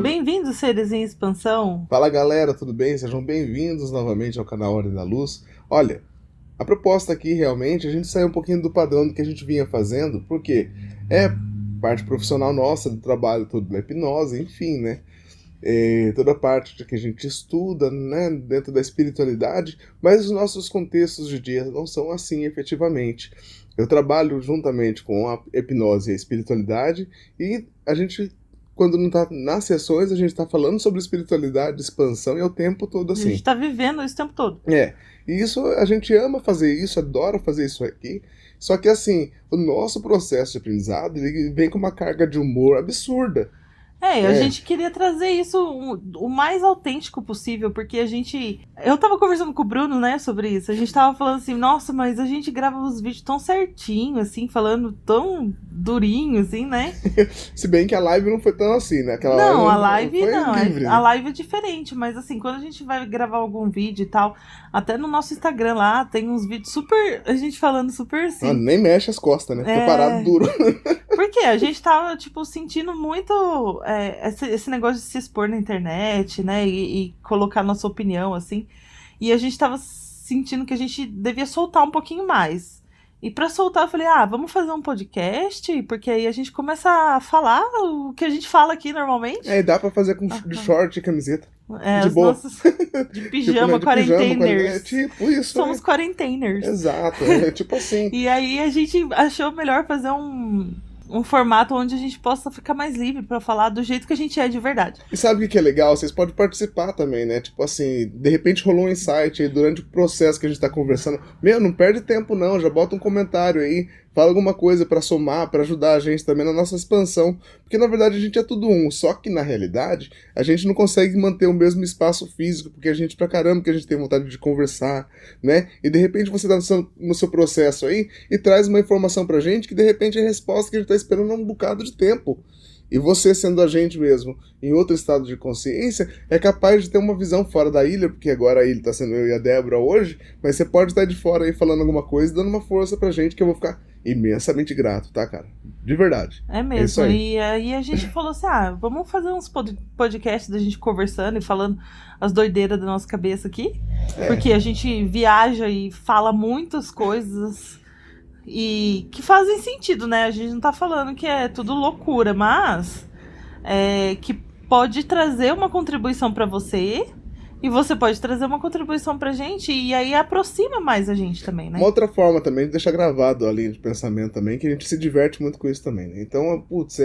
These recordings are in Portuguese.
Bem-vindos, seres em expansão. Fala galera, tudo bem? Sejam bem-vindos novamente ao canal Ordem da Luz. Olha, a proposta aqui realmente, a gente saiu um pouquinho do padrão do que a gente vinha fazendo, porque é parte profissional nossa, do trabalho todo da hipnose, enfim, né? Toda a parte que a gente estuda, né, dentro da espiritualidade, mas os nossos contextos de dia não são assim efetivamente. Eu trabalho juntamente com a hipnose e a espiritualidade, e a gente, quando não tá nas sessões, a gente tá falando sobre espiritualidade, expansão, e é o tempo todo assim. A gente tá vivendo isso o tempo todo. E isso, a gente ama fazer isso, adora fazer isso aqui, só que assim, o nosso processo de aprendizado, ele vem com uma carga de humor absurda. A gente queria trazer isso o mais autêntico possível, porque eu tava conversando com o Bruno, né, sobre isso. A gente tava falando assim, nossa, mas a gente grava os vídeos tão certinho, assim, falando tão durinho, assim, né? Se bem que a live não foi tão assim, né? A live foi não, livre, a live é diferente, mas assim, quando a gente vai gravar algum vídeo e tal, até no nosso Instagram lá, tem uns vídeos super, a gente falando super assim. Ah, nem mexe as costas, né? Fica parado duro. Porque a gente tava, tipo, sentindo muito esse negócio de se expor na internet, né? E colocar nossa opinião, assim. E a gente tava sentindo que a gente devia soltar um pouquinho mais. E pra soltar, eu falei, vamos fazer um podcast? Porque aí a gente começa a falar o que a gente fala aqui normalmente. E dá pra fazer com de short e camiseta. De os boa. Nossos de pijama, quarenteners. Tipo isso. Somos quarenteners. Exato, tipo assim. E aí a gente achou melhor fazer um formato onde a gente possa ficar mais livre pra falar do jeito que a gente é de verdade. E sabe o que é legal? Vocês podem participar também, né? Tipo assim, de repente rolou um insight aí durante o processo que a gente tá conversando. Não perde tempo não, já bota um comentário aí, fala alguma coisa pra somar, pra ajudar a gente também na nossa expansão. Porque na verdade a gente é tudo um, só que na realidade a gente não consegue manter o mesmo espaço físico, porque a gente pra caramba que a gente tem vontade de conversar, né? E de repente você tá no seu processo aí e traz uma informação pra gente que de repente é a resposta que a gente tá esperando há um bocado de tempo. E você, sendo a gente mesmo, em outro estado de consciência, é capaz de ter uma visão fora da ilha, porque agora a ilha está sendo eu e a Débora hoje, mas você pode estar de fora aí falando alguma coisa, dando uma força pra gente, que eu vou ficar imensamente grato, tá, cara? De verdade. É mesmo. E aí a gente falou assim, vamos fazer uns podcasts da gente conversando e falando as doideiras da nossa cabeça aqui. Porque a gente viaja e fala muitas coisas e que fazem sentido, né? A gente não tá falando que é tudo loucura, mas que pode trazer uma contribuição pra você e você pode trazer uma contribuição pra gente e aí aproxima mais a gente também, né? Uma outra forma também de deixar gravado a linha de pensamento também, que a gente se diverte muito com isso também, né? Então, putz,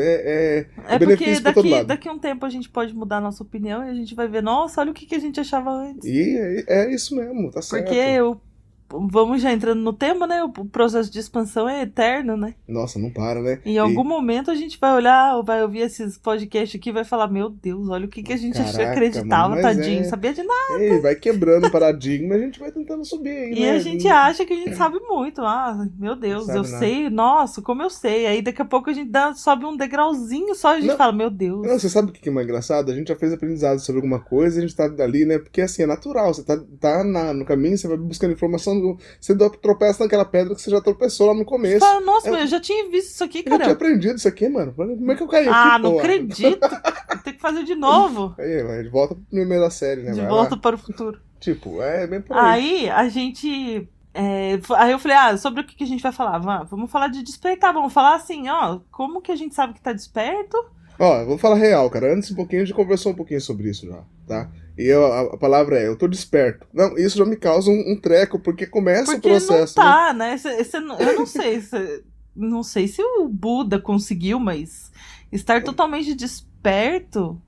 benefício pra todo lado. Daqui a um tempo a gente pode mudar a nossa opinião e a gente vai ver, nossa, olha o que a gente achava antes. E é isso mesmo, tá certo. Porque vamos já entrando no tema, né? O processo de expansão é eterno, né? Nossa, não para, né? Em algum momento a gente vai olhar ou vai ouvir esses podcasts aqui e vai falar, meu Deus, olha o que a gente acreditava, mano, tadinho, sabia de nada. Vai quebrando o paradigma e a gente vai tentando subir aí, né? E a gente acha que a gente sabe muito. Meu Deus, eu sei, nossa, como eu sei. Aí daqui a pouco a gente sobe um degrauzinho só e a gente fala, meu Deus. Não, você sabe o que é mais engraçado? A gente já fez aprendizado sobre alguma coisa e a gente tá ali, né? Porque assim, é natural, você tá no caminho, você vai buscando informação. Você tropeça naquela pedra que você já tropeçou lá no começo. Fala, nossa, mas eu já tinha visto isso aqui, cara. Eu já tinha aprendido isso aqui, mano. Como é que eu caí aqui, não acredito. Tem que fazer de novo. Aí, de volta pro primeiro da série, né? De volta para o futuro. Tipo, bem por aí. Aí, a gente... aí eu falei, sobre o que a gente vai falar? Vamos falar de despertar. Vamos falar assim, como que a gente sabe que tá desperto? Eu vou falar real, cara. Antes um pouquinho, a gente conversou um pouquinho sobre isso já, tá? E a palavra eu tô desperto. Não, isso já me causa um treco, porque começa o processo. Porque não tá, né? Eu não sei não sei se o Buda conseguiu, mas estar totalmente desperto...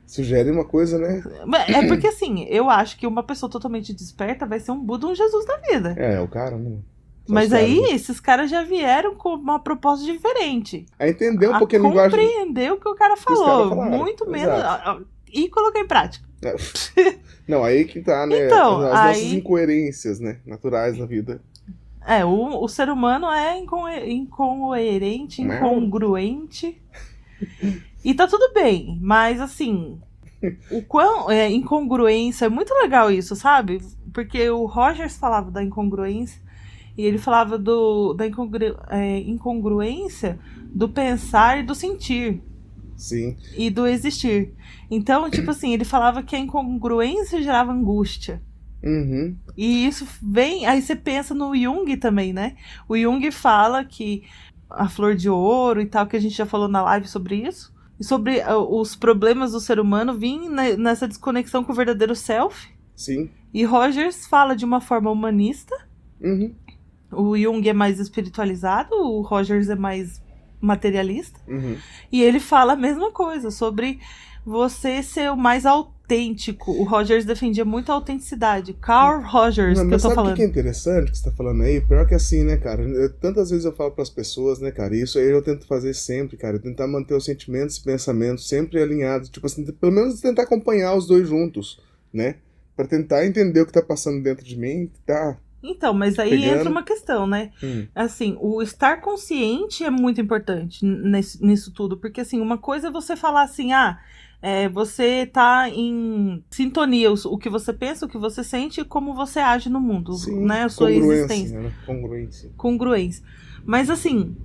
Sugere uma coisa, né? É porque assim, eu acho que uma pessoa totalmente desperta vai ser um Buda, um Jesus da vida. O cara, né? Mas aí, esses caras já vieram com uma proposta diferente. A entender um pouquinho a linguagem. Compreender o que o cara falou. Muito menos. E colocar em prática. Não, aí que tá, né? Então, as nossas incoerências, né? Naturais na vida. O ser humano é incoerente, incongruente. E tá tudo bem, mas assim, o quão incongruência, é muito legal isso, sabe? Porque o Rogers falava da incongruência e ele falava da incongruência do pensar e do sentir. Sim. E do existir. Então, tipo assim, ele falava que a incongruência gerava angústia. Uhum. E isso vem. Aí você pensa no Jung também, né? O Jung fala que a flor de ouro e tal, que a gente já falou na live sobre isso. E sobre os problemas do ser humano vêm nessa desconexão com o verdadeiro self. Sim. E Rogers fala de uma forma humanista. Uhum. O Jung é mais espiritualizado, o Rogers é mais materialista. Uhum. E ele fala a mesma coisa, sobre você ser o mais autêntico. O Rogers defendia muito a autenticidade. Carl Rogers, Não, que eu mas tô sabe o falando. que é interessante que você tá falando aí? Pior que assim, né, cara? Tantas vezes eu falo pras pessoas, né, cara? E isso aí eu tento fazer sempre, cara. Tentar manter os sentimentos e pensamentos sempre alinhados. Tipo assim, pelo menos tentar acompanhar os dois juntos, né? Pra tentar entender o que tá passando dentro de mim, tá? Então, mas aí Pegando. entra uma questão, né? Assim, o estar consciente é muito importante nisso tudo. Porque, assim, uma coisa é você falar assim, você tá em sintonia, o que você pensa, o que você sente e como você age no mundo, Sim, né? A sua existência. né? Congruência. Congruência. Mas, assim,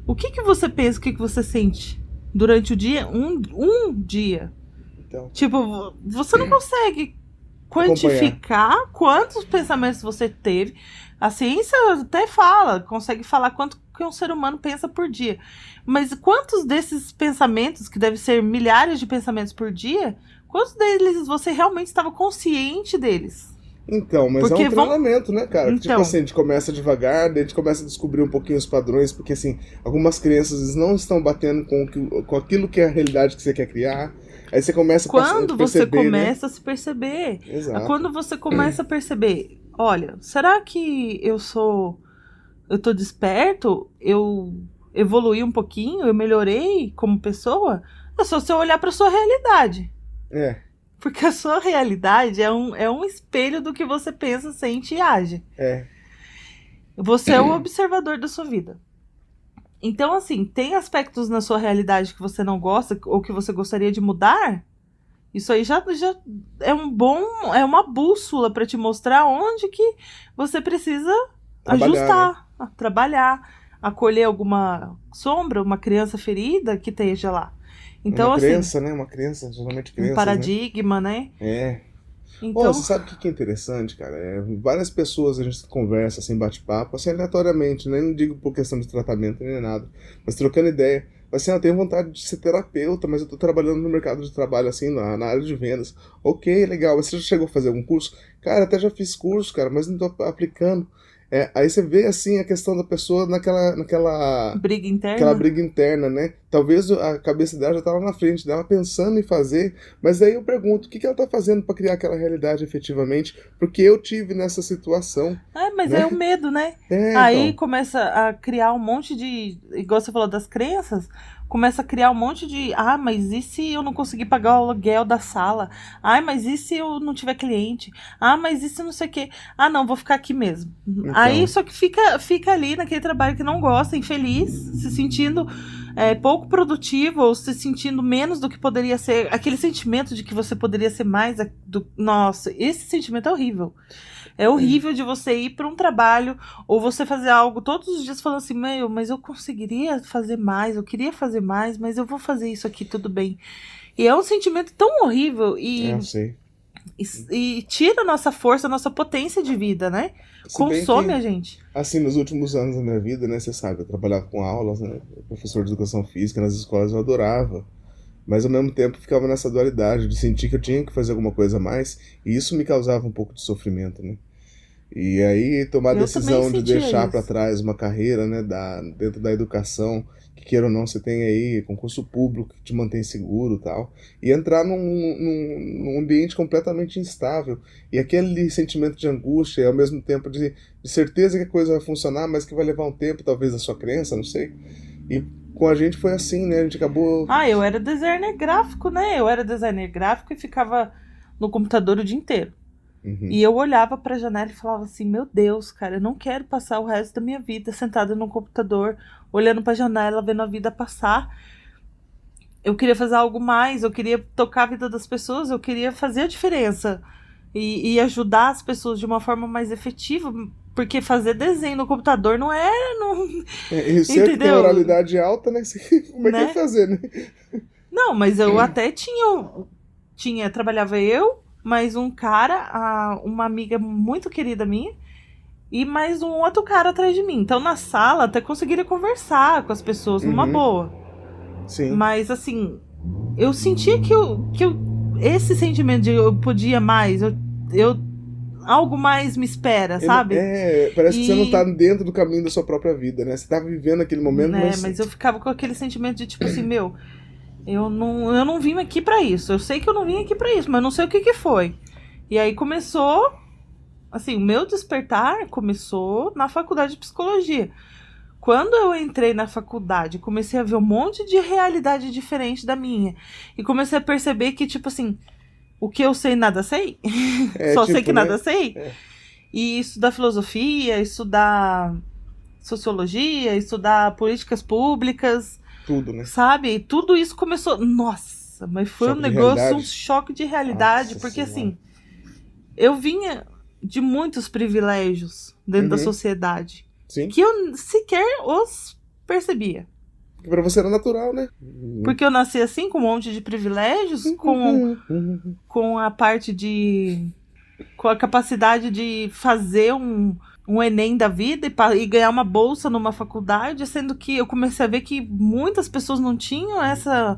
o que você pensa, o que você sente durante o dia? Um dia. Então, Tipo, você não consegue quantificar quantos pensamentos você teve. A ciência até consegue falar quanto que um ser humano pensa por dia. Mas quantos desses pensamentos, que deve ser milhares de pensamentos por dia, quantos deles você realmente estava consciente deles? então, mas Porque é um treinamento, né, cara? Então, Tipo assim, a gente começa devagar, daí a gente começa a descobrir um pouquinho os padrões, porque assim, algumas crianças não estão batendo com aquilo que é a realidade que você quer criar. Aí você começa quando você perceber, começa a se perceber. Exato. Quando você começa a perceber, olha, será que eu tô desperto? Eu evoluí um pouquinho? Eu melhorei como pessoa? É só você olhar para sua realidade. É. Porque a sua realidade é um espelho do que você pensa, sente e age. É. Você é o observador da sua vida. Então, assim, tem aspectos na sua realidade que você não gosta ou que você gostaria de mudar? Isso aí já é uma bússola para te mostrar onde que você precisa ajustar, né? Trabalhar, acolher alguma sombra, uma criança ferida que esteja lá. Então, uma criança, assim, né? Uma criança, geralmente criança. Um paradigma, né? É. Então, você sabe o que é interessante, cara? Várias pessoas a gente conversa, assim, bate-papo, assim, aleatoriamente, né? Não digo por questão de tratamento nem nada, mas trocando ideia. Assim, eu tenho vontade de ser terapeuta, mas eu tô trabalhando no mercado de trabalho, assim, na área de vendas. Ok, legal. Você já chegou a fazer algum curso? Cara, até já fiz curso, cara, mas não tô aplicando. Aí você vê, assim, a questão da pessoa naquela briga interna. Aquela briga interna, né? Talvez a cabeça dela já tá lá na frente dela pensando em fazer, mas aí eu pergunto, o que ela tá fazendo para criar aquela realidade efetivamente? Porque eu tive nessa situação. Mas né? é o medo, né? Então. Começa a criar um monte de, igual você falou das crenças, começa a criar um monte de, mas e se eu não conseguir pagar o aluguel da sala? Mas e se eu não tiver cliente? Mas e se não sei o quê? Não, vou ficar aqui mesmo. Então. Aí só que fica ali naquele trabalho que não gosta, infeliz, se sentindo pouco produtivo ou se sentindo menos do que poderia ser. Aquele sentimento de que você poderia ser mais. Nossa, esse sentimento é horrível. É horrível de você ir para um trabalho ou você fazer algo todos os dias falando assim, mas eu conseguiria fazer mais, eu queria fazer mais, mas eu vou fazer isso aqui, tudo bem. E é um sentimento tão horrível Eu sei. e tira a nossa força, a nossa potência de vida, né? Consome a gente. Assim, nos últimos anos da minha vida, né, você sabe, eu trabalhava com aulas, né, professor de educação física nas escolas, eu adorava. Mas ao mesmo tempo ficava nessa dualidade de sentir que eu tinha que fazer alguma coisa a mais, e isso me causava um pouco de sofrimento, né? E aí tomar a decisão de deixar para trás uma carreira, né, dentro da educação, que queira ou não, você tem aí concurso público que te mantém seguro e tal, e entrar num ambiente completamente instável, e aquele sentimento de angústia e ao mesmo tempo de certeza que a coisa vai funcionar, mas que vai levar um tempo, talvez, da sua crença, não sei. E com a gente foi assim, né, a gente acabou... eu era designer gráfico, né, eu era designer gráfico e ficava no computador o dia inteiro. Uhum. E eu olhava pra janela e falava assim, meu Deus, cara, eu não quero passar o resto da minha vida sentada no computador, olhando pra janela, vendo a vida passar. Eu queria fazer algo mais, eu queria tocar a vida das pessoas, eu queria fazer a diferença e ajudar as pessoas de uma forma mais efetiva, porque fazer desenho no computador não é, não, E você que tem entendeu? oralidade alta, né? Como é que é Né? fazer, né? Não, mas eu até trabalhava eu, mais um cara, uma amiga muito querida minha, e mais um outro cara atrás de mim. Então na sala até conseguiria conversar com as pessoas numa Uhum. boa. Sim. Mas assim, eu sentia esse sentimento de eu podia mais, algo mais me espera, sabe? Parece que você não tá E, dentro do caminho da sua própria vida, né? Você tá vivendo aquele momento, né, mas. mas eu ficava com aquele sentimento de tipo assim, meu, eu não vim aqui pra isso. Eu sei que eu não vim aqui pra isso, mas eu não sei o que foi. E aí começou, assim, o meu despertar começou na faculdade de psicologia. Quando eu entrei na faculdade, comecei a ver um monte de realidade diferente da minha. E comecei a perceber que, tipo assim, o que eu sei, nada sei. Só sei Tipo, que né? nada sei. É, E estudar filosofia, estudar sociologia, estudar políticas públicas, tudo, né? sabe? E tudo isso começou. Nossa, mas foi um Choque de negócio, um realidade. choque de realidade, Nossa porque senhora. assim, eu vinha de muitos privilégios dentro da Uhum. sociedade Sim. que eu sequer os percebia. Porque pra você era natural, né? Porque eu nasci assim, com um monte de privilégios, com a parte de. Com a capacidade de fazer um Enem da vida e ganhar uma bolsa numa faculdade, sendo que eu comecei a ver que muitas pessoas não tinham essa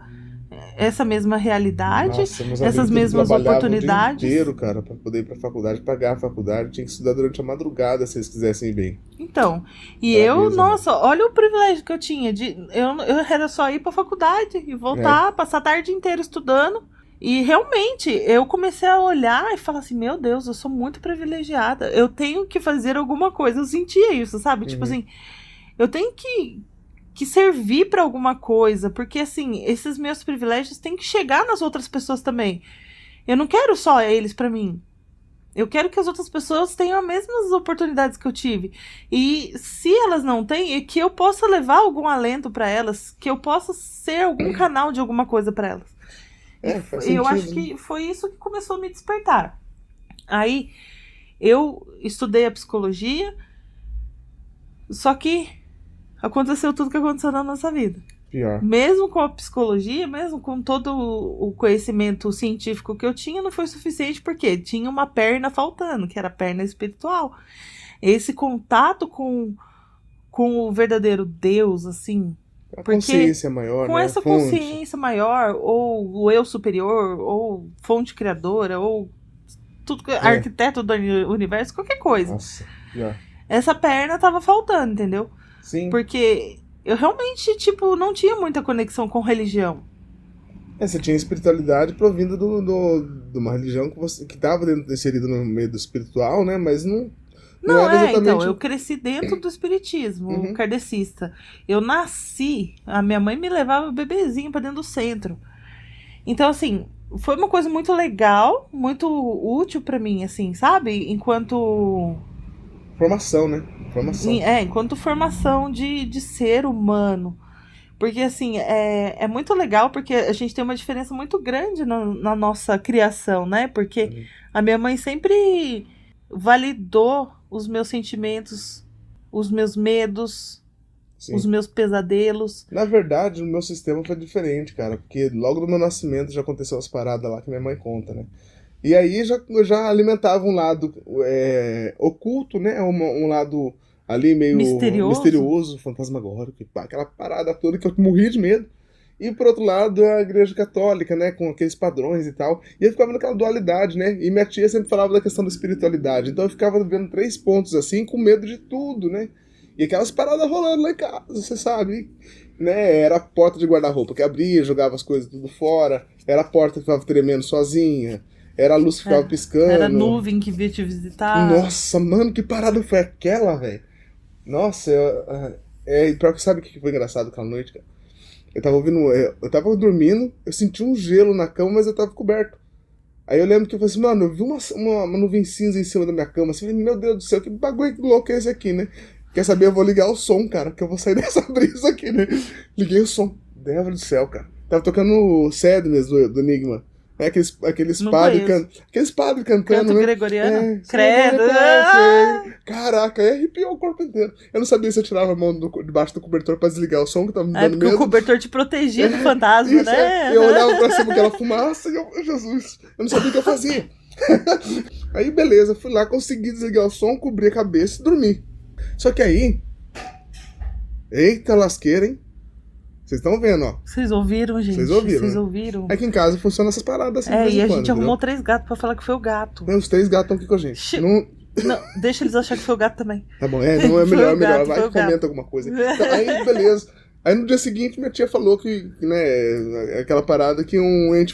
mesma realidade, Nossa, meus amigos essas tudo mesmas trabalhavam o dia oportunidades. inteiro, cara, pra poder ir pra faculdade, pagar a faculdade. Tinha que estudar durante a madrugada se eles quisessem ir bem. Então, e eu, Braveza, mano. nossa, olha o privilégio que eu tinha eu era só ir pra faculdade e É. voltar, passar a tarde inteira estudando. E realmente, eu comecei a olhar e falar assim, meu Deus, eu sou muito privilegiada. Eu tenho que fazer alguma coisa. Eu sentia isso, sabe? Tipo Uhum. assim, eu tenho que servir pra alguma coisa, porque assim, esses meus privilégios têm que chegar nas outras pessoas também. Eu não quero só eles pra mim. Eu quero que as outras pessoas tenham as mesmas oportunidades que eu tive. E se elas não têm, é que eu possa levar algum alento pra elas, que eu possa ser algum canal de alguma coisa pra elas. Faz E eu acho sentido, né? que foi isso que começou a me despertar. Aí eu estudei a psicologia, só que aconteceu tudo que aconteceu na nossa vida. Pior. Mesmo com a psicologia, mesmo com todo o conhecimento científico que eu tinha, não foi suficiente porque tinha uma perna faltando, que era a perna espiritual. Esse contato com o verdadeiro Deus, assim, A porque consciência maior, com né? A essa fonte. consciência maior, ou o eu superior, ou fonte criadora, ou tudo, É. arquiteto do universo, qualquer coisa. Nossa, pior. Essa perna tava faltando, entendeu? Sim. Porque eu realmente, tipo, não tinha muita conexão com religião. Você tinha espiritualidade provinda de uma religião que estava inserida no meio do espiritual, né? Mas não Não, era então, exatamente. eu cresci dentro do espiritismo Uhum. kardecista. Eu nasci, a minha mãe me levava bebezinho pra dentro do centro. Então, assim, foi uma coisa muito legal, muito útil pra mim, assim, sabe? Formação, né? Formação. Enquanto formação de ser humano. Porque, assim, é muito legal porque a gente tem uma diferença muito grande na nossa criação, né? Porque Uhum. a minha mãe sempre validou os meus sentimentos, os meus medos, os Sim. meus pesadelos. Na verdade, o meu sistema foi diferente, cara, porque logo no meu nascimento já aconteceu as paradas lá que minha mãe conta, né? E aí já alimentava um lado oculto, né? Um lado ali meio Misterioso. misterioso, fantasmagórico, e pá, aquela parada toda que eu morria de medo. E por outro lado, a igreja católica, né? Com aqueles padrões e tal. E eu ficava naquela dualidade, né? E minha tia sempre falava da questão da espiritualidade. Então eu ficava vendo 3 pontos assim, com medo de tudo, né? E aquelas paradas rolando lá em casa, você sabe, né? Era a porta de guarda-roupa que abria, jogava as coisas tudo fora. Era a porta que ficava tremendo sozinha. Era a luz que ficava Era piscando. nuvem que veio te visitar. Nossa, mano, que parada foi aquela, velho? Nossa, pior que sabe o que foi engraçado aquela noite, cara? Eu tava ouvindo. Eu tava dormindo, eu senti um gelo na cama, mas eu tava coberto. Aí eu lembro que eu falei assim, mano, eu vi uma nuvem cinza em cima da minha cama, assim, meu Deus do céu, que bagulho louco é esse aqui, né? Quer saber, eu vou ligar o som, cara, que eu vou sair dessa brisa aqui, né? Liguei o som, Deus do céu, cara. Tava tocando o Sadness do Enigma. Aqueles padres cantando, Canto né? gregoriano? Credo! Caraca, aí arrepiou o corpo inteiro. Eu não sabia se eu tirava a mão debaixo do cobertor pra desligar o som, que tava me dando Porque medo. o cobertor te protegia do fantasma, Isso, né? Eu olhava pra cima aquela fumaça e eu, Jesus, eu não sabia o que eu fazia. Aí, beleza, fui lá, consegui desligar o som, cobri a cabeça e dormi. Só que aí, eita lasqueira, hein? Vocês estão vendo, ó. Vocês ouviram, gente? Vocês ouviram, Vocês né? ouviram? Aqui em casa funciona essas paradas assim. E a gente entendeu? arrumou 3 gatos pra falar que foi o gato. Os 3 gatos estão aqui com a gente. Não, deixa eles acharem que foi o gato também. Tá bom, não é Foi melhor, o gato, vai foi que o gato. comenta alguma coisa. Então, aí, beleza. Aí no dia seguinte minha tia falou que, né, aquela parada que um ente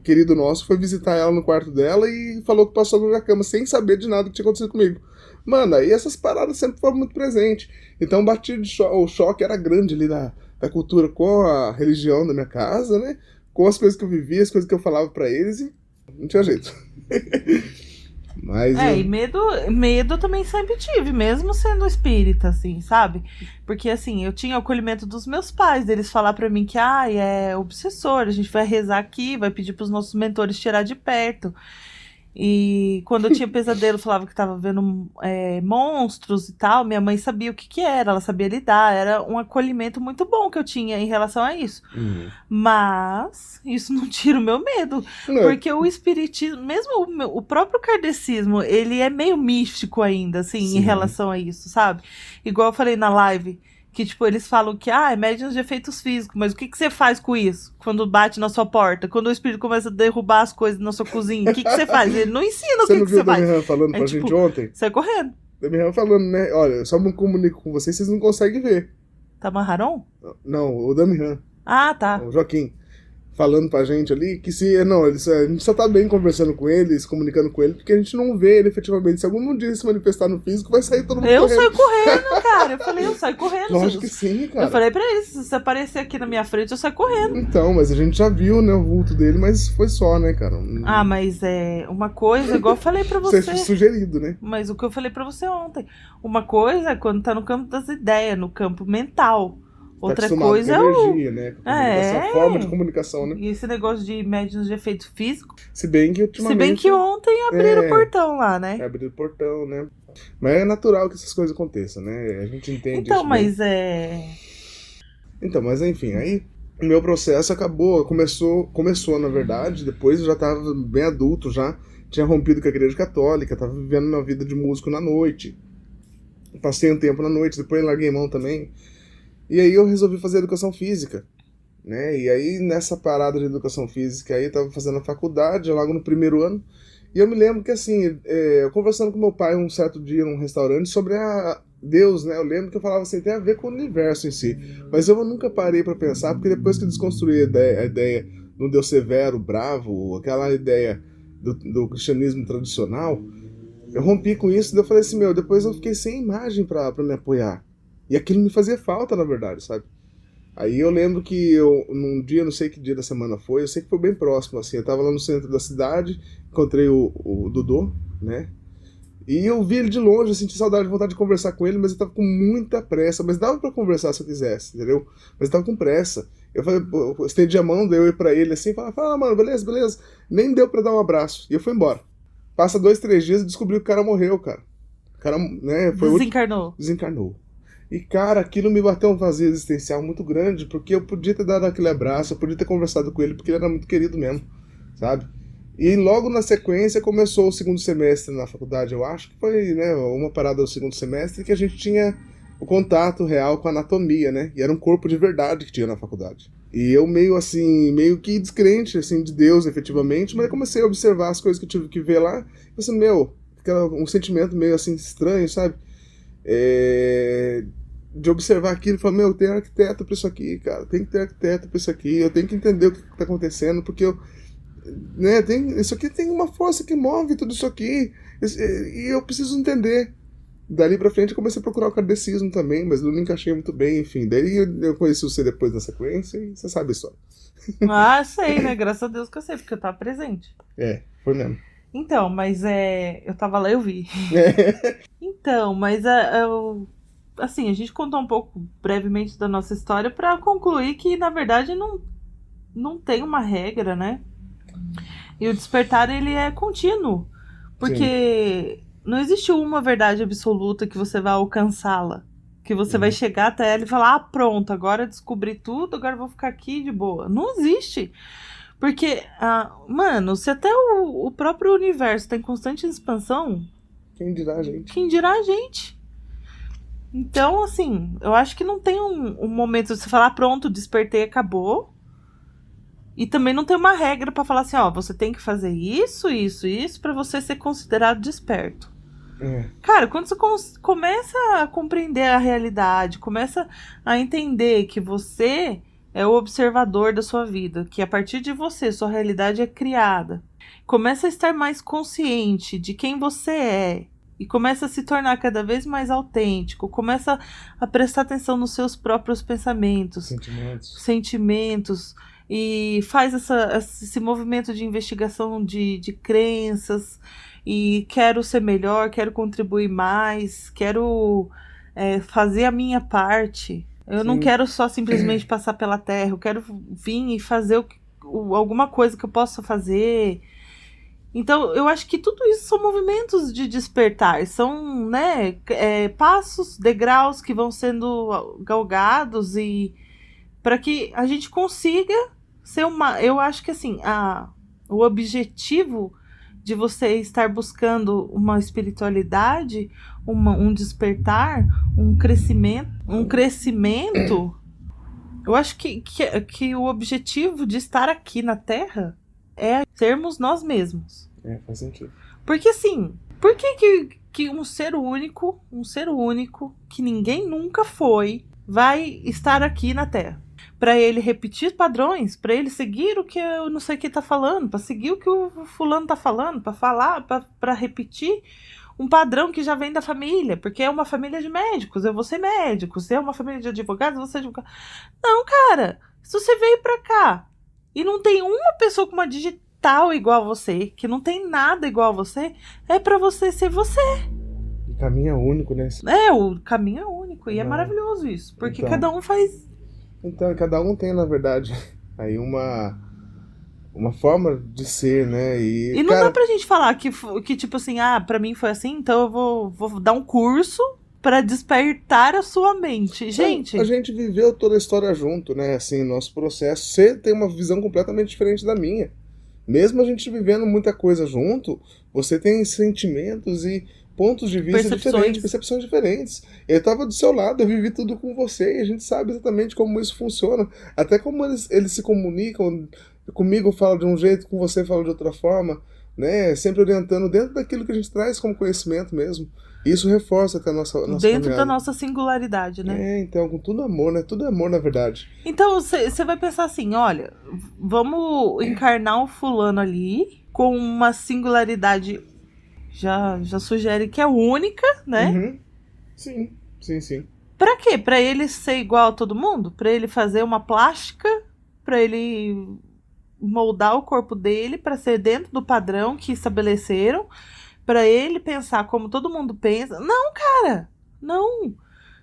querido nosso foi visitar ela no quarto dela e falou que passou na minha cama sem saber de nada que tinha acontecido comigo. Mano, aí essas paradas sempre foram muito presentes. Então o choque era grande ali da cultura com a religião da minha casa, né? Com as coisas que eu vivia, as coisas que eu falava pra eles e não tinha jeito. Mas, e medo eu também sempre tive, mesmo sendo espírita, assim, sabe? Porque, assim, eu tinha o acolhimento dos meus pais, deles falar pra mim que, é obsessor, a gente vai rezar aqui, vai pedir pros nossos mentores tirar de perto. E quando eu tinha pesadelo, falava que tava vendo monstros e tal, minha mãe sabia o que era, ela sabia lidar, era um acolhimento muito bom que eu tinha em relação a isso. Mas isso não tira o meu medo, porque o espiritismo, mesmo o próprio kardecismo, ele é meio místico ainda, assim, Sim. em relação a isso, sabe? Igual eu falei na live, que, tipo, eles falam que, é médiuns de efeitos físicos, mas o que você faz com isso? Quando bate na sua porta? Quando o espírito começa a derrubar as coisas na sua cozinha, o que você faz? Ele não ensina o que você faz. Você não viu o Damihan falando pra gente ontem? Sai correndo. Damihan falando, né? Olha, eu só me comunico com vocês não conseguem ver. Tamarraron? Não, o Damihan. Ah, tá. O Joaquim. Falando pra gente ali que a gente só tá bem conversando com ele, se comunicando com ele, porque a gente não vê ele efetivamente. Se algum dia ele se manifestar no físico, vai sair todo mundo correndo. Eu saio correndo, cara. Eu falei, eu saio correndo. Lógico que sim, cara. Eu falei pra ele, se você aparecer aqui na minha frente, eu saio correndo. Então, mas a gente já viu, né, o vulto dele, mas foi só, né, cara? Mas uma coisa, igual eu falei pra você. Você sugerido, né? Mas o que eu falei pra você ontem. Uma coisa é quando tá no campo das ideias, no campo mental. Outra coisa é energia, né? Essa forma de comunicação, né? E esse negócio de médiuns de efeito físico. Se bem que ontem abriram o portão lá, né? Abriram o portão, né? Mas é natural que essas coisas aconteçam, né? A gente entende então, isso. Mas Então, mas enfim, aí o meu processo começou, na verdade, depois eu já tava bem adulto, já tinha rompido com a igreja católica, tava vivendo minha vida de músico na noite. Passei um tempo na noite, depois larguei mão também. E aí eu resolvi fazer educação física, né? E aí nessa parada de educação física aí eu tava fazendo a faculdade, logo no primeiro ano. E eu me lembro que assim, eu conversando com meu pai um certo dia num restaurante sobre Deus, né? Eu lembro que eu falava assim, tem a ver com o universo em si. Mas eu nunca parei pra pensar, porque depois que eu desconstruí a ideia do Deus severo, bravo, aquela ideia do cristianismo tradicional, eu rompi com isso, daí eu falei assim, depois eu fiquei sem imagem pra me apoiar. E aquilo me fazia falta, na verdade, sabe? Aí eu lembro que num dia, não sei que dia da semana foi, eu sei que foi bem próximo, assim, eu tava lá no centro da cidade, encontrei o Dodô, né? E eu vi ele de longe, eu senti saudade, vontade de conversar com ele, mas eu tava com muita pressa, mas dava pra conversar se eu quisesse, entendeu? Mas eu tava com pressa. Eu falei, eu estendi a mão, daí eu ia pra ele assim, fala, mano, beleza. Nem deu pra dar um abraço. E eu fui embora. Passa 2, 3 dias e descobri que o cara morreu, cara. O cara, né, Desencarnou. E, cara, aquilo me bateu um vazio existencial muito grande, porque eu podia ter dado aquele abraço, eu podia ter conversado com ele, porque ele era muito querido mesmo, sabe? E logo na sequência começou o segundo semestre na faculdade, eu acho que foi, né, uma parada do segundo semestre, que a gente tinha o contato real com a anatomia, né? E era um corpo de verdade que tinha na faculdade. E eu meio que descrente, assim, de Deus, efetivamente, mas eu comecei a observar as coisas que eu tive que ver lá, e pensei, um sentimento meio, assim, estranho, sabe? De observar aquilo e falar, tem arquiteto pra isso aqui, cara, tem que ter arquiteto pra isso aqui, eu tenho que entender o que tá acontecendo, porque isso aqui tem uma força que move tudo isso aqui, e eu preciso entender. Dali pra frente eu comecei a procurar o kardecismo também, mas não me encaixei muito bem, enfim, daí eu conheci você depois da sequência, e você sabe a história. Sei, né, graças a Deus que eu sei, porque eu tava presente. Foi mesmo. Então, mas eu tava lá, eu vi. Então, mas assim, a gente contou um pouco brevemente da nossa história pra concluir que, na verdade, não tem uma regra, né? E o despertar, ele é contínuo. Porque não existe uma verdade absoluta que você vai alcançá-la. Que você vai chegar até ela e falar, ah, pronto, agora eu descobri tudo, agora eu vou ficar aqui de boa. Não existe. Porque, mano, se até o próprio universo está em constante expansão, Quem dirá a gente? quem dirá a gente? Então, assim, eu acho que não tem um momento de você falar, pronto, despertei, acabou. E também não tem uma regra pra falar assim, ó, você tem que fazer isso, isso, isso pra você ser considerado desperto. Cara, quando você começa a compreender a realidade, começa a entender que você é o observador da sua vida, que a partir de você, sua realidade é criada, começa a estar mais consciente de quem você é e começa a se tornar cada vez mais autêntico, começa a prestar atenção nos seus próprios pensamentos, sentimentos e faz esse movimento de investigação de crenças e quero ser melhor, quero contribuir mais, quero fazer a minha parte. Eu não quero só simplesmente passar pela terra, eu quero vir e fazer alguma coisa que eu possa fazer. Então, eu acho que tudo isso são movimentos de despertar, são, né, passos, degraus que vão sendo galgados e para que a gente consiga ser eu acho que assim, o objetivo de você estar buscando uma espiritualidade, um despertar, um crescimento, eu acho que o objetivo de estar aqui na Terra é sermos nós mesmos. Faz sentido. Porque assim, por que um ser único, que ninguém nunca foi, vai estar aqui na Terra? Pra ele repetir padrões, pra ele seguir o que eu não sei o que tá falando, pra seguir o que o fulano tá falando, pra falar, pra repetir um padrão que já vem da família, porque é uma família de médicos, eu vou ser médico, se é uma família de advogados, eu vou ser advogado. Não, cara, se você veio pra cá e não tem uma pessoa com uma digital igual a você, que não tem nada igual a você, é pra você ser você. O caminho é único, né? O caminho é único, e é maravilhoso isso, porque então, cada um faz... Então, cada um tem, na verdade, aí uma forma de ser, né? E não dá pra gente falar que tipo assim, pra mim foi assim, então eu vou dar um curso pra despertar a sua mente. Gente... A gente viveu toda a história junto, né? Assim, nosso processo. Você tem uma visão completamente diferente da minha. Mesmo a gente vivendo muita coisa junto, você tem sentimentos e pontos de vista diferentes, percepções diferentes. Eu estava do seu lado, eu vivi tudo com você e a gente sabe exatamente como isso funciona. Até como eles se comunicam. Comigo fala de um jeito, com você fala de outra forma, né? Sempre orientando dentro daquilo que a gente traz como conhecimento mesmo. Isso reforça até a nossa dentro caminhada. da nossa singularidade, né? Então, com tudo amor, né? Tudo é amor, na verdade. Então, você vai pensar assim, olha, vamos encarnar o fulano ali com uma singularidade, já sugere que é única, né? Sim. Pra quê? Pra ele ser igual a todo mundo? Pra ele fazer uma plástica? Pra ele moldar o corpo dele pra ser dentro do padrão que estabeleceram? Pra ele pensar como todo mundo pensa? Não, cara! Não!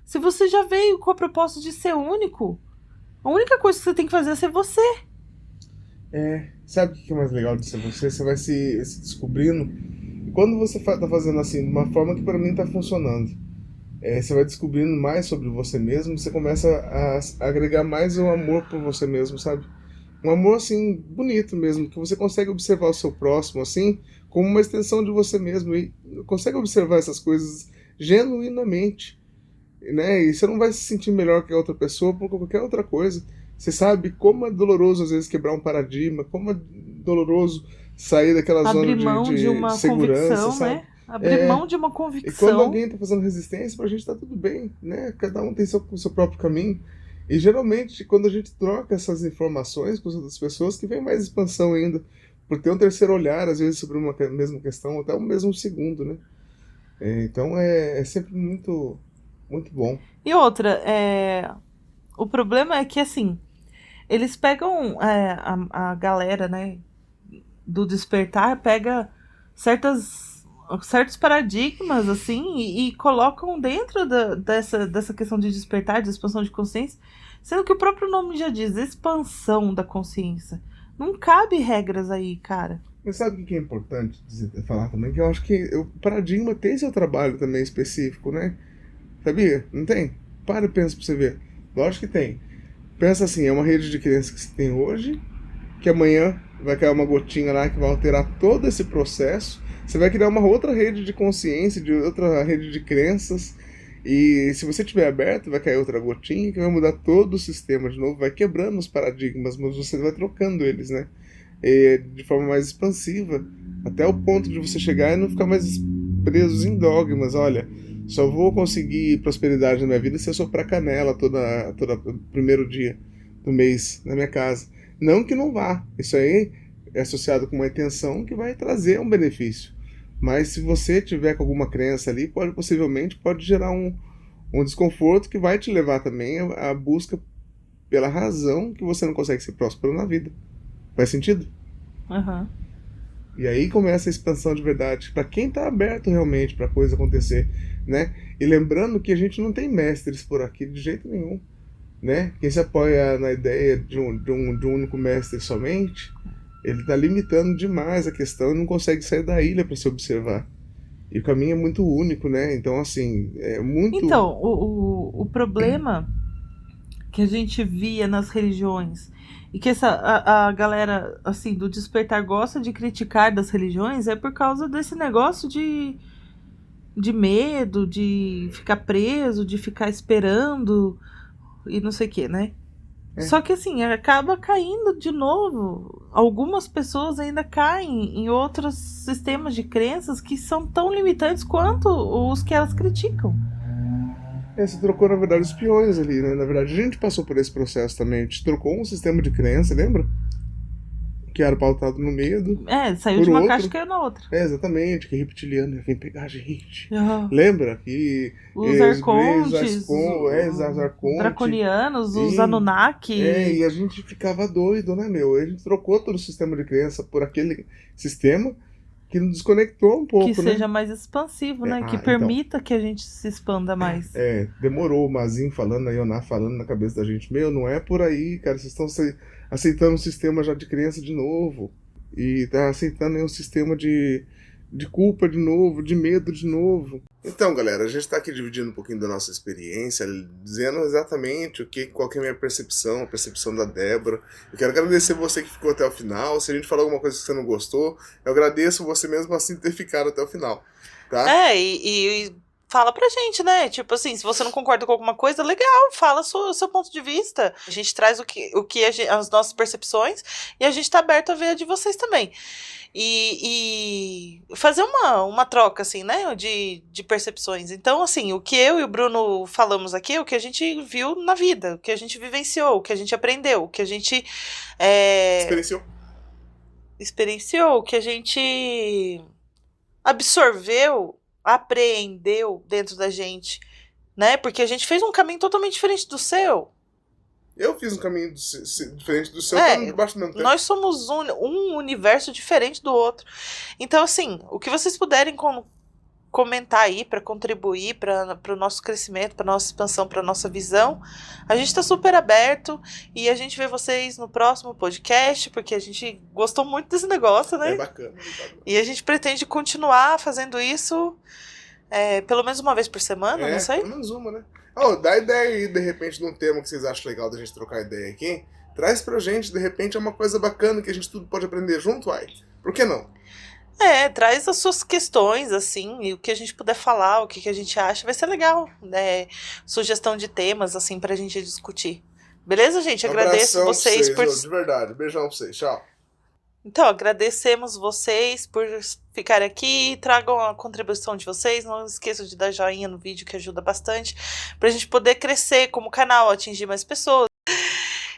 Se você já veio com a proposta de ser único, a única coisa que você tem que fazer é ser você. Sabe o que é mais legal de ser você? Você vai se descobrindo. E quando você tá fazendo assim, de uma forma que pra mim tá funcionando, você vai descobrindo mais sobre você mesmo, você começa a agregar mais o amor por você mesmo, sabe? Um amor, assim, bonito mesmo, que você consegue observar o seu próximo, assim, como uma extensão de você mesmo, e consegue observar essas coisas genuinamente, né? E você não vai se sentir melhor que a outra pessoa por qualquer outra coisa. Você sabe como é doloroso, às vezes, quebrar um paradigma, como é doloroso sair daquela zona de uma segurança, convicção, sabe? né? Abrir mão de uma convicção. E quando alguém tá fazendo resistência, pra gente tá tudo bem, né? Cada um tem o seu próprio caminho. E geralmente, quando a gente troca essas informações com as outras pessoas, que vem mais expansão ainda, por ter um terceiro olhar, às vezes, sobre uma mesma questão, até um mesmo segundo, né? Então é sempre muito, muito bom. E outra, o problema é que, assim, eles pegam a galera, né? do despertar pega certos paradigmas, assim, e colocam dentro dessa questão de despertar, de expansão de consciência, sendo que o próprio nome já diz, expansão da consciência. Não cabe regras aí, cara. Mas sabe o que é importante falar também? Que eu acho que o paradigma tem seu trabalho também específico, né? Sabia? Não tem? Para e pensa pra você ver. Lógico que tem. Pensa assim, é uma rede de crenças que você tem hoje, que amanhã vai cair uma gotinha lá que vai alterar todo esse processo. Você vai criar uma outra rede de consciência, de outra rede de crenças. E se você estiver aberto, vai cair outra gotinha que vai mudar todo o sistema de novo, vai quebrando os paradigmas, mas você vai trocando eles, né? E de forma mais expansiva, até o ponto de você chegar e não ficar mais preso em dogmas. Olha, só vou conseguir prosperidade na minha vida se eu soprar canela toda primeiro dia do mês na minha casa. Não que não vá, isso aí é associado com uma intenção que vai trazer um benefício. Mas se você tiver com alguma crença ali, possivelmente pode gerar um desconforto que vai te levar também à busca pela razão que você não consegue ser próspero na vida. Faz sentido? Uhum. E aí começa a expansão de verdade, para quem está aberto realmente para a coisa acontecer, né? E lembrando que a gente não tem mestres por aqui de jeito nenhum, né? Quem se apoia na ideia de um único mestre somente, ele está limitando demais a questão e não consegue sair da ilha para se observar. E o caminho é muito único, né? Então, assim, é muito... Então, o problema que a gente via nas religiões e que a galera, assim, do despertar gosta de criticar das religiões é por causa desse negócio de medo, de ficar preso, de ficar esperando e não sei o que, né? Só que assim, acaba caindo de novo. Algumas pessoas ainda caem em outros sistemas de crenças que são tão limitantes quanto os que elas criticam. Você trocou, na verdade, os peões ali, né? Na verdade, a gente passou por esse processo também. A gente trocou um sistema de crença, lembra? Que era pautado no medo. Saiu de uma caixa e caiu na outra. Exatamente, que reptiliano vem pegar a gente. Uhum. Lembra? Que os arcontes, os arcontes, draconianos, os Anunnaki. E a gente ficava doido, né, meu? A gente trocou todo o sistema de crença por aquele sistema que nos desconectou um pouco, que seja mais expansivo, né? Que permita que a gente se expanda mais. Demorou o Mazin falando, a Ioná falando na cabeça da gente, não é por aí, cara, vocês estão aceitando um sistema já de crença de novo, e tá aceitando um sistema de culpa de novo, de medo de novo. Então, galera, a gente está aqui dividindo um pouquinho da nossa experiência, dizendo exatamente qual que é a minha percepção, a percepção da Débora. Eu quero agradecer você que ficou até o final. Se a gente falou alguma coisa que você não gostou, eu agradeço você mesmo assim ter ficado até o final, tá? E fala pra gente, né? Tipo assim, se você não concorda com alguma coisa, legal, fala o seu ponto de vista. A gente traz as nossas percepções e a gente tá aberto a ver a de vocês também. E fazer uma troca, assim, né, de percepções. Então, assim, o que eu e o Bruno falamos aqui é o que a gente viu na vida, o que a gente vivenciou, o que a gente aprendeu, o que a gente... experienciou, o que a gente absorveu, apreendeu dentro da gente, né? Porque a gente fez um caminho totalmente diferente do seu. Eu fiz um caminho diferente do seu, estamos debaixo do mesmo tempo. Nós somos um universo diferente do outro. Então, assim, o que vocês puderem comentar aí para contribuir para o nosso crescimento, para nossa expansão, para nossa visão, a gente está super aberto e a gente vê vocês no próximo podcast, porque a gente gostou muito desse negócio, né? É bacana. E a gente pretende continuar fazendo isso pelo menos uma vez por semana, não sei? Pelo menos uma, né? Dá ideia aí, de repente, de um tema que vocês acham legal da gente trocar ideia aqui. Traz pra gente, de repente, é uma coisa bacana que a gente tudo pode aprender junto, Por que não? Traz as suas questões, assim, e o que a gente puder falar, o que a gente acha, vai ser legal, né? Sugestão de temas, assim, pra gente discutir. Beleza, gente? Agradeço vocês por... De verdade, beijão pra vocês, tchau. Então, agradecemos vocês por ficarem aqui, tragam a contribuição de vocês, não esqueçam de dar joinha no vídeo que ajuda bastante, pra gente poder crescer como canal, atingir mais pessoas.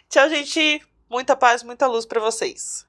Tchau, gente, muita paz, muita luz pra vocês.